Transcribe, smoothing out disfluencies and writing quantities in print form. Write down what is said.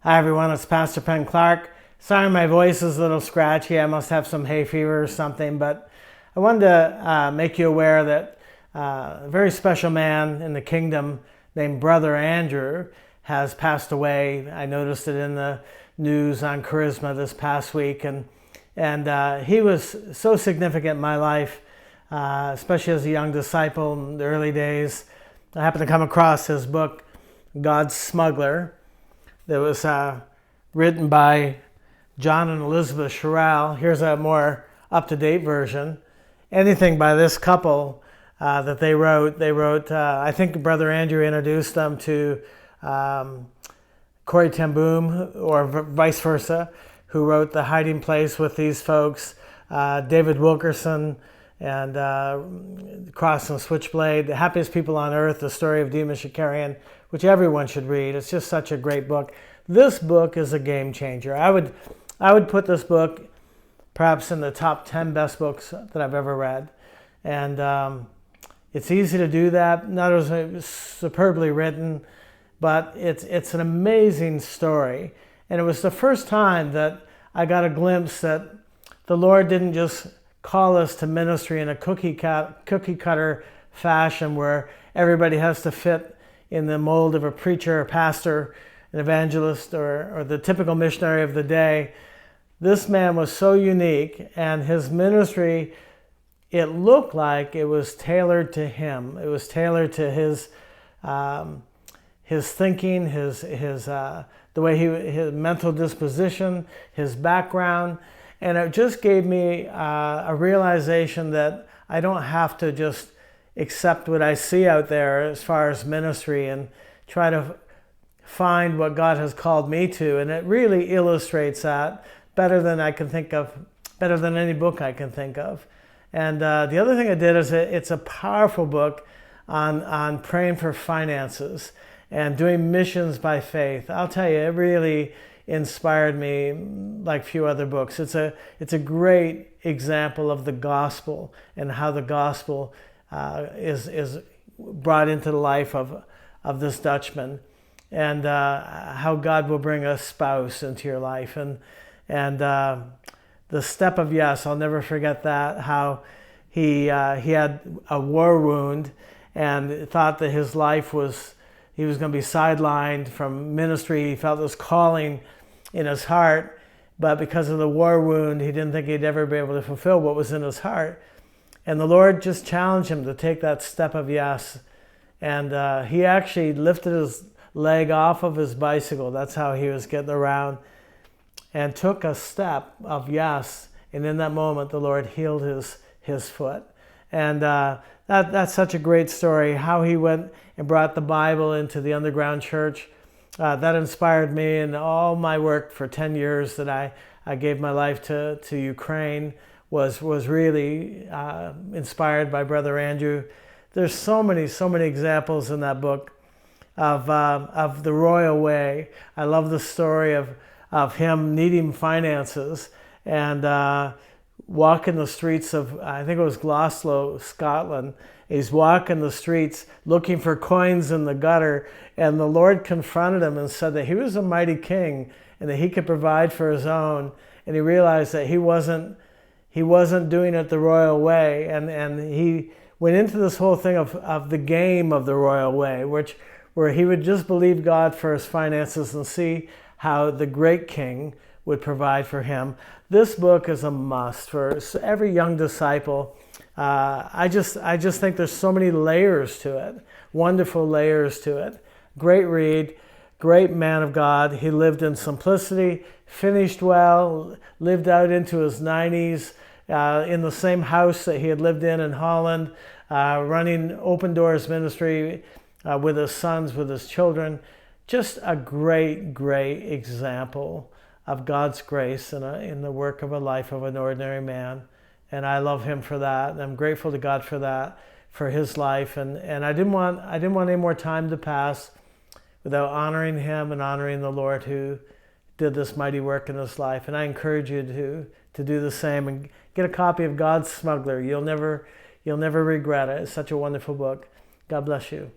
Hi everyone, it's Pastor Penn Clark. Sorry my voice is a little scratchy. I must have some hay fever or something, but I wanted to make you aware that a very special man in the kingdom named Brother Andrew has passed away. I noticed it in the news on Charisma this past week, and he was so significant in my life, especially as a young disciple in the early days. I happened to come across his book, God's Smuggler, that was written by John and Elizabeth Sherrill. Here's a more up-to-date version. Anything by this couple that they wrote, I think Brother Andrew introduced them to Corrie ten Boom, or vice versa, who wrote The Hiding Place with these folks, David Wilkerson, and Cross and Switchblade, The Happiest People on Earth, The Story of Demas Shakarian, which everyone should read. It's just such a great book. This book is a game changer. I would put this book perhaps in the top 10 best books that I've ever read. And it's easy to do that. Not only superbly written, but it's an amazing story. And it was the first time that I got a glimpse that the Lord didn't just call us to ministry in a cookie cutter fashion where everybody has to fit in the mold of a preacher, a pastor, an evangelist, or the typical missionary of the day. This man was so unique, and his ministry, it looked like it was tailored to him. It was tailored to his thinking, the way his mental disposition, his background. And it just gave me a realization that I don't have to just accept what I see out there as far as ministry and try to find what God has called me to. And it really illustrates that better than I can think of, better than any book I can think of. And the other thing I did is it's a powerful book on praying for finances and doing missions by faith. I'll tell you, it really inspired me like few other books. It's a great example of the gospel and how the gospel is brought into the life of this Dutchman, and how God will bring a spouse into your life, and the step of yes. I'll never forget that, how he had a war wound and thought that his life he was going to be sidelined from ministry. He felt this calling in his heart, but because of the war wound, he didn't think he'd ever be able to fulfill what was in his heart. And the Lord just challenged him to take that step of yes. And he actually lifted his leg off of his bicycle. That's how he was getting around, and took a step of yes. And in that moment, the Lord healed his foot. And that's such a great story, how he went and brought the Bible into the underground church. That inspired me in all my work for 10 years that I gave my life to Ukraine, was really inspired by Brother Andrew. There's so many examples in that book of the royal way. I love the story of him needing finances and walking the streets of, I think it was Glasgow, Scotland. He's walking the streets looking for coins in the gutter, and the Lord confronted him and said that he was a mighty king and that he could provide for his own. And he realized that he wasn't doing it the royal way, and he went into this whole thing of the game of the royal way, where he would just believe God for his finances and see how the great king would provide for him. This book is a must for every young disciple. I just think there's so many layers to it, wonderful layers to it. Great read, great man of God. He lived in simplicity, finished well, lived out into his 90s in the same house that he had lived in Holland, running Open Doors ministry with his sons, with his children. Just a great example of God's grace in the work of a life of an ordinary man. And I love him for that. And I'm grateful to God for that, for his life. And I didn't want any more time to pass without honoring him and honoring the Lord who did this mighty work in his life. And I encourage you to do the same and get a copy of God's Smuggler. You'll never regret it. It's such a wonderful book. God bless you.